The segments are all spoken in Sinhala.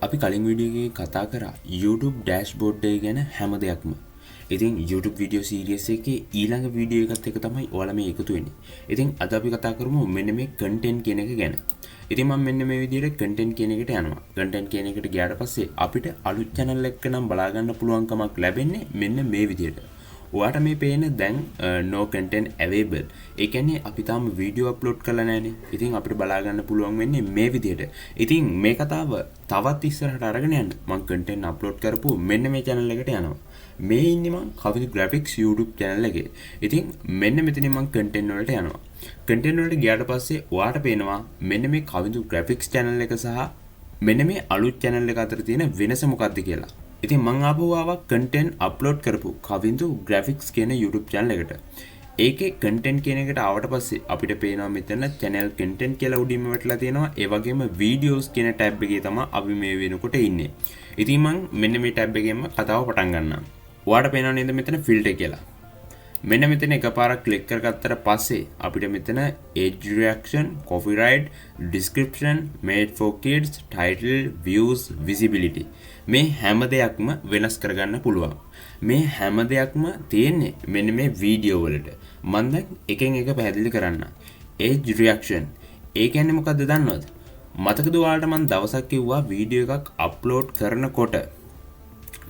අපි කලින් වීඩියෝ එකේ කතා කරා YouTube dashboard එක ගැන හැම දෙයක්ම. ඉතින් YouTube video series එකේ ඊළඟ වීඩියෝ එකත් එක තමයි ඔයාලා මේ එකතු වෙන්නේ. ඉතින් අද අපි කතා කරමු මෙන්න මේ content කියන එක ගැන. ඉතින් මම මෙන්න මේ විදිහට content කියන එකට යනවා. content කියන එකට ගියාට පස්සේ අපිට අලුත් channel එකක නම් බලා ගන්න පුළුවන්කමක් ලැබෙන්නේ මෙන්න මේ විදිහට. ඔයාට මේ පේන දැන් no content available. ඒ කියන්නේ අපි තාම වීඩියෝ අප්ලෝඩ් කරලා නැහැනේ. ඉතින් අපිට බලා ගන්න පුළුවන් වෙන්නේ මේ විදිහට. ඉතින් මේ කතාව තවත් ඉස්සරහට අරගෙන යන්න මම content අප්ලෝඩ් කරපු මෙන්න මේ channel එකට යනවා. මේ ඉන්නේ මම kavindu graphics YouTube channel එකේ. ඉතින් මෙන්න මෙතනින් මම content වලට යනවා. content වලට ගියාට පස්සේ ඔයාට පේනවා මෙන්න මේ kavindu graphics channel එක සහ මෙන්න මේ අලුත් channel එක අතර තියෙන වෙනස මොකක්ද කියලා. ඉතින් මම ආපහු ආවා content upload කරපු kavindu graphics කියන YouTube channel එකට. ඒකේ content කියන එකට ආවට පස්සේ අපිට පේනවා මෙතන channel content කියලා උඩින්ම වැටලා තියෙනවා. ඒ වගේම videos කියන tab එකේ තමයි අපි මේ වෙනකොට ඉන්නේ. ඉතින් මම මෙන්න මේ tab එකෙන්ම කතාව පටන් ගන්නවා. ඔයාට පේනවා නේද මෙතන filter කියලා. මෙන්න මෙතන එකපාරක් ක්ලික් කරගත්තට පස්සේ අපිට මෙතන age reaction, copyright, description, made for kids, title, views, visibility මේ හැම දෙයක්ම වෙනස් කරගන්න පුළුවන්. මේ හැම දෙයක්ම තියෙන්නේ මෙන්න මේ වීඩියෝ වලට. මම දැන් එකෙන් එක පැහැදිලි කරන්න. age reaction ඒ කියන්නේ මොකද්ද දන්නවද? මතකද ඔයාලට මම දවසක් කිව්වා වීඩියෝ එකක් අප්ලෝඩ් කරනකොට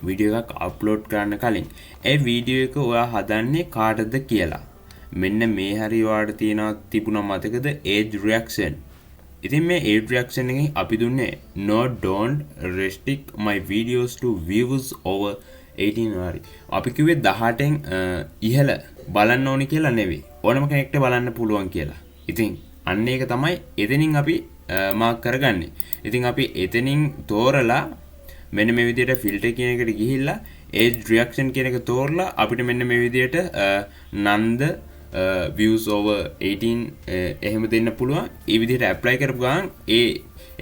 වීඩියෝ එකක් අප්ලෝඩ් කරන්න කලින් ඒ වීඩියෝ එක ඔයා හදන්නේ කාටද කියලා. මෙන්න මේ හරි ඔයාලට තිබුණා මතකද age reaction. ඉතින් මේ age reaction එකෙන් අපි දුන්නේ no don't restrict my videos to views over 18 වරි. අපි කිව්වේ 18න් ඉහළ බලන්න ඕනි කියලා නෙවෙයි. ඕනම කෙනෙක්ට බලන්න පුළුවන් කියලා. ඉතින් අන්න ඒක තමයි එතනින් අපි මාක් කරගන්නේ. ඉතින් අපි එතනින් තෝරලා මෙන්න මේ විදිහට filter කියන එකට ගිහිල්ලා age reaction කියන එක තෝරලා අපිට මෙන්න මේ විදිහට නන්ද views over 18 එහෙම දෙන්න පුළුවන්. ඒ විදිහට apply කරපු ගමන්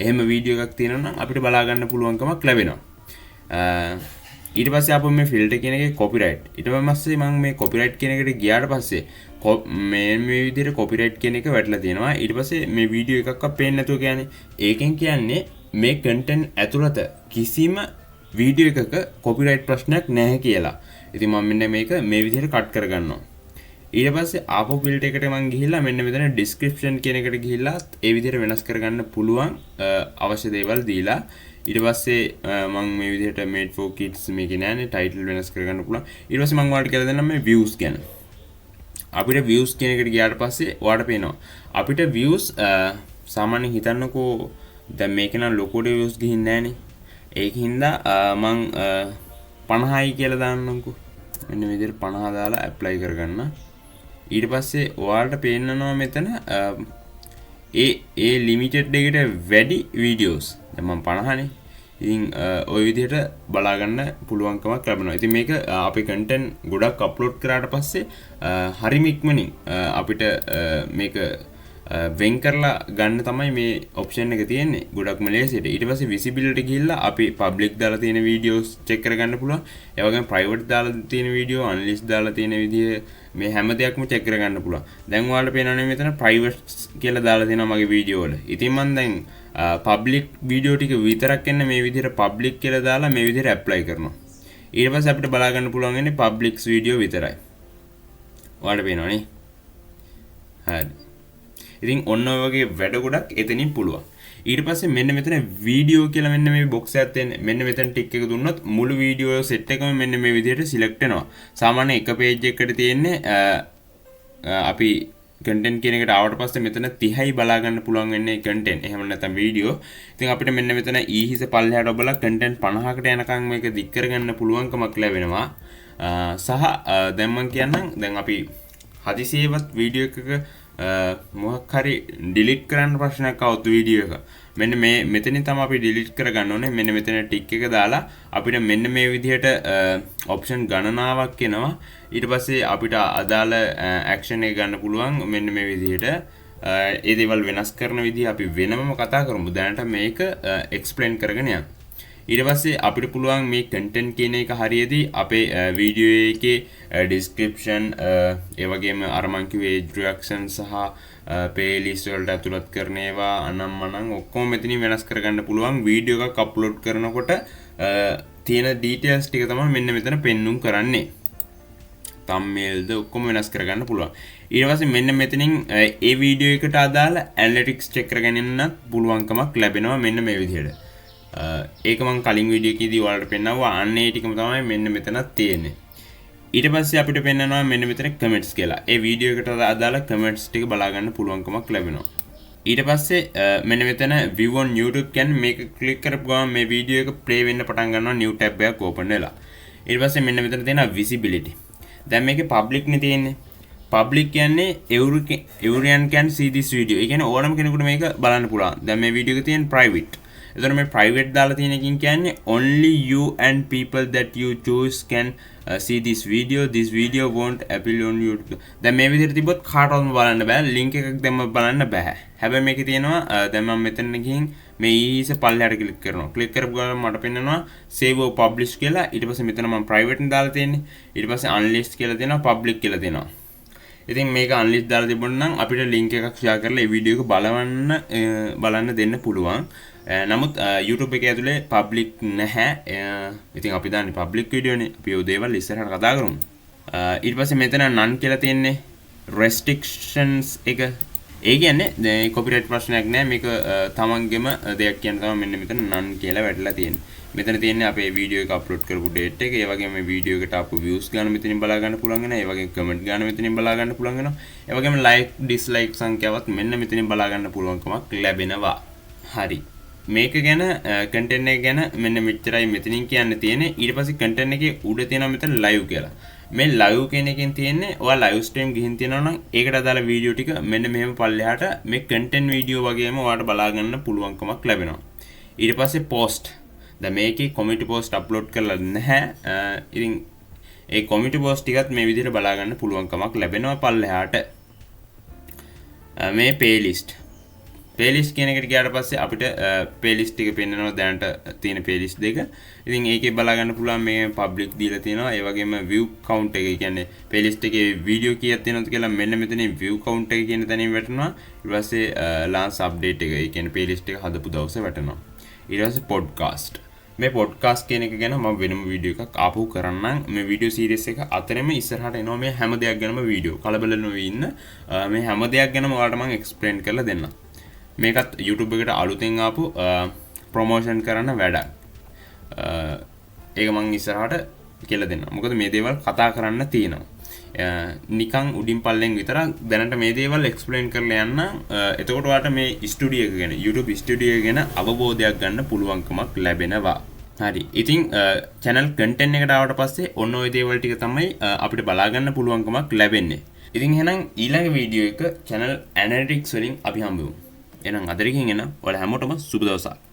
එහෙම වීඩියෝ එකක් තියෙනවා නම් අපිට බලා ගන්න පුළුවන්කමක් ලැබෙනවා. ඊට පස්සේ ආපහු මේ filter කියන එකේ copyright. ඊට පස්සේ මම මේ copyright කියන එකට ගියාට පස්සේ මේ විදිහට copyright කියන එක වැටලා තියෙනවා. ඊට පස්සේ මේ වීඩියෝ එකක්වත් පේන්නේ නැතුව කියන්නේ ඒකෙන් කියන්නේ මේ content ඇතුළත කිසිම වීඩියෝ එකක copyright ප්‍රශ්නයක් නැහැ කියලා. ඉතින් මම මෙන්න මේක මේ විදිහට කට් කරගන්නවා. ඊට පස්සේ ආපහු filter එකට මම ගිහිල්ලා මෙන්න මෙතන description කියන එකට ගිහිල්ලා ඒ විදිහට වෙනස් කරගන්න පුළුවන් අවශ්‍ය දේවල් දීලා ඊට පස්සේ මම මේ විදිහට made for kids මේකේ නෑනේ title වෙනස් කරගන්න පුළුවන්. ඊට පස්සේ මම ඔයාලට කියලා දෙන්නම් මේ views ගැන. අපිට views කියන එකට ගියාට පස්සේ ඔයාලට පේනවා අපිට views සාමාන්‍යයෙන් හිතන්නකෝ දැන් මේක නම් ලොකුට views ගිහින් නෑනේ. ඒකින්ද මම 50යි කියලා දාන්නම්කෝ. මෙන්න මේ විදිහට 50 දාලා apply කරගන්න. ඊට පස්සේ ඔයාලට පේන්නනවා මෙතන ඒ limited එකට වැඩි videos. දැන් මම 50නේ. ඉතින් ওই විදිහට බලා ගන්න පුළුවන්කමක් ලැබෙනවා. ඉතින් මේක අපේ content ගොඩක් upload කරාට පස්සේ හරිම ඉක්මනින් අපිට මේක වෙන් කරලා ගන්න තමයි මේ option එක තියෙන්නේ. ගොඩක්ම ලේසියට. ඊට පස්සේ visibility ගිහිල්ලා අපි public දාලා තියෙන videos check කරගන්න පුළුවන්. ඒ වගේම private දාලා තියෙන video, unlist දාලා තියෙන විදිය මේ හැම දෙයක්ම check කරගන්න පුළුවන්. දැන් ඔයාලට පේනවනේ මෙතන private කියලා දාලා තියෙනවා මගේ video වල. ඉතින් මම දැන් public video ටික විතරක් එන්න මේ විදිහට public කියලා දාලා මේ විදිහට apply කරනවා. ඊට පස්සේ අපිට බලා ගන්න පුළුවන් වෙන්නේ public video විතරයි. ඔයාලට පේනවනේ. හරි. ඉතින් ඔන්න ඔය වගේ වැඩ ගොඩක් එතනින් පුළුවන්. ඊට පස්සේ මෙන්න මෙතන වීඩියෝ කියලා මෙන්න මේ box එකක් තියෙන. මෙන්න මෙතන ටික් එක දුන්නොත් මුළු වීඩියෝ සෙට් එකම මෙන්න මේ විදිහට select වෙනවා. සාමාන්‍ය එක page එකකට තියෙන්නේ අපි content කියන එකට ආවට පස්සේ මෙතන 30යි බලා ගන්න පුළුවන් වෙන්නේ content. එහෙම නැත්නම් වීඩියෝ. ඉතින් අපිට මෙන්න මෙතන ඊහිස පල්ලෙහාට ඔබලා content 50කට යනකම් මේක දික් කරගන්න පුළුවන්කමක් ලැබෙනවා. සහ දැන් මම කියන්නම් දැන් අපි හදිසියෙවත් වීඩියෝ එකක මොකක් හරි delete කරන්න ප්‍රශ්නයක් આવුත් වීඩියෝ එක. මෙන්න මේ මෙතනින් තමයි අපි delete කරගන්න ඕනේ. මෙන්න මෙතන ටික් එක දාලා අපිට මෙන්න මේ විදිහට option ගණනාවක් එනවා. ඊට පස්සේ අපිට අදාළ action එක ගන්න පුළුවන් මෙන්න මේ විදිහට. ඒ දේවල් වෙනස් කරන විදිහ අපි වෙනමම කතා කරමු. දැනට මේක explain කරගෙන යන්න. ඊට පස්සේ අපිට පුළුවන් මේ content කියන එක හරියදී අපේ වීඩියෝ එකේ description ඒ වගේම අර මං කිව්වේ age reaction සහ playlist වලට ඇතුළත් කරන ඒවා අනම්මනම් ඔක්කොම මෙතනින් වෙනස් කරගන්න පුළුවන් වීඩියෝ එකක් අප්ලෝඩ් කරනකොට තියෙන details ටික තමයි මෙන්න මෙතන පෙන්눔 කරන්නේ thumbnail ද ඔක්කොම වෙනස් කරගන්න පුළුවන් ඊට පස්සේ මෙන්න මෙතනින් ඒ වීඩියෝ එකට අදාළ analytics check කරගන්නත් පුළුවන්කමක් ලැබෙනවා මෙන්න මේ විදිහට ඒක මම කලින් වීඩියෝ එකේදී ඔයාලට පෙන්නනවා අන්න ඒ ටිකම තමයි මෙන්න මෙතනක් තියෙන්නේ ඊට පස්සේ අපිට පෙන්නනවා මෙන්න මෙතන කමෙන්ට්ස් කියලා ඒ වීඩියෝ එකට අදාළ කමෙන්ට්ස් ටික බලා ගන්න පුළුවන්කමක් ලැබෙනවා ඊට පස්සේ මෙන්න මෙතන view on YouTube කියන්නේ මේක ක්ලික් කරපු ගමන් මේ වීඩියෝ එක ප්ලේ වෙන්න පටන් ගන්නවා new tab එකක් open වෙලා ඊට පස්සේ මෙන්න මෙතන තියෙනවා visibility දැන් මේකේ public නේ තියෙන්නේ public කියන්නේ everyone can see this video ඒ කියන්නේ ඕනම කෙනෙකුට මේක බලන්න පුළුවන් දැන් මේ වීඩියෝ එක තියෙන private එතන මේ private දාලා තියෙන එකකින් කියන්නේ only you and people that you choose can see this video won't appear on YouTube දැන් මේ විදිහට තිබ්බොත් කාටවත් බලන්න බෑ link එකක් දැම්ම බලන්න බෑ හැබැයි මේකේ තියෙනවා දැන් මම මෙතන ගිහින් මේ ඊස පල්ලෙහාට ක්ලික් කරනවා ක්ලික් කරපු ගමන් මට පෙන්නනවා save or publish කියලා ඊට පස්සේ මෙතන මම private නේ දාලා තියෙන්නේ ඊට පස්සේ unlist කියලා දෙනවා public කියලා දෙනවා ඉතින් මේක unlist දාලා තිබුණා නම් අපිට link එකක් share කරලා මේ වීඩියෝ එක බලන්න දෙන්න පුළුවන් නමුත් YouTube එකේ ඇතුලේ public නැහැ. ඉතින් අපි දාන්නේ public video නේ. අපි ඔය දේවල් ඉස්සරහට කතා කරමු. ඊට පස්සේ මෙතන none කියලා තියෙන්නේ restrictions එක. ඒ කියන්නේ copyright ප්‍රශ්නයක් නෑ. මේක තමන්ගෙම දෙයක් කියන තමයි මෙන්න මෙතන none කියලා වැටලා තියෙන්නේ. මෙතන තියෙන්නේ අපේ වීඩියෝ එක අප්ලෝඩ් කරපු date එක. ඒ වගේම මේ වීඩියෝ එකට ආපු views ගන්න මෙතනින් බලා ගන්න පුළුවන් වෙනවා. ඒ වගේම comment ගන්න මෙතනින් බලා ගන්න පුළුවන් වෙනවා. ඒ වගේම like dislike සංඛ්‍යාවත් මෙන්න මෙතනින් බලා ගන්න පුළුවන්කමක් ලැබෙනවා. හරි. මේක ගැන content එක ගැන මෙන්න මෙච්චරයි මෙතනින් කියන්න තියෙන්නේ ඊට පස්සේ content එකේ උඩ තියෙනවා මෙතන live කියලා මේ live කියන එකෙන් තියෙන්නේ ඔයා live stream ගිහින් තියෙනවා නම් ඒකට අදාළ වීඩියෝ ටික මෙන්න මෙහෙම පල්ලෙහාට මේ content වීඩියෝ වගේම ඔයාලට බලා ගන්න පුළුවන්කමක් ලැබෙනවා ඊට පස්සේ post දැන් මේකේ community post upload කරලා නැහැ ඉතින් ඒ community post ටිකත් මේ විදිහට බලා ගන්න පුළුවන්කමක් ලැබෙනවා පල්ලෙහාට මේ playlist කියන එකට ගියාට පස්සේ අපිට playlist එක පෙන්නනවා දැනට තියෙන playlist දෙක. ඉතින් ඒකේ බලා ගන්න පුළුවන් මේ public දීලා තියෙනවා. ඒ වගේම view count එක කියන්නේ playlist එකේ වීඩියෝ කීයක් තියෙනවද කියලා මෙන්න මෙතනින් view count එක කියන තැනින් වැටෙනවා. ඊට පස්සේ last update එක. ඒ කියන්නේ playlist එක හදපු දවසේ වැටෙනවා. ඊට පස්සේ podcast. මේ podcast කියන එක ගැන මම වෙනම වීඩියෝ එකක් ආපහු කරන්නම්. මේ වීඩියෝ සීරීස් එක අතරෙම ඉස්සරහට එනවා මේ හැම දෙයක් ගැනම වීඩියෝ. කලබල නොවී ඉන්න. මේ හැම දෙයක් ගැනම ඔයාලට මම explain කරලා දෙන්නම්. මේකත් YouTube එකට අලුතෙන් ආපු ප්‍රොමෝෂන් කරන්න වැඩක්. ඒක මම ඉස්සරහට කියලා දෙන්නම්. මොකද මේ දේවල් කතා කරන්න තියෙනවා. නිකන් උඩින් පල්ලෙන් විතරක් දැනට මේ දේවල් එක්ස්ප්ලেইন කරලා යන්න. එතකොට ඔයාලට මේ ස්ටුඩියෝ එක ගැන YouTube ස්ටුඩියෝ එක ගැන අවබෝධයක් ගන්න පුළුවන්කමක් ලැබෙනවා. හරි. ඉතින් channel content එකට ආවට පස්සේ ඔන්න ඔය දේවල් ටික තමයි අපිට බලා ගන්න පුළුවන්කමක් ලැබෙන්නේ. ඉතින් එහෙනම් ඊළඟ වීඩියෝ එක channel analytics වලින් අපි හම්බෙමු. එහෙනම් අදට ගිහින් එන ඔයාලා හැමෝටම සුබ දවසක්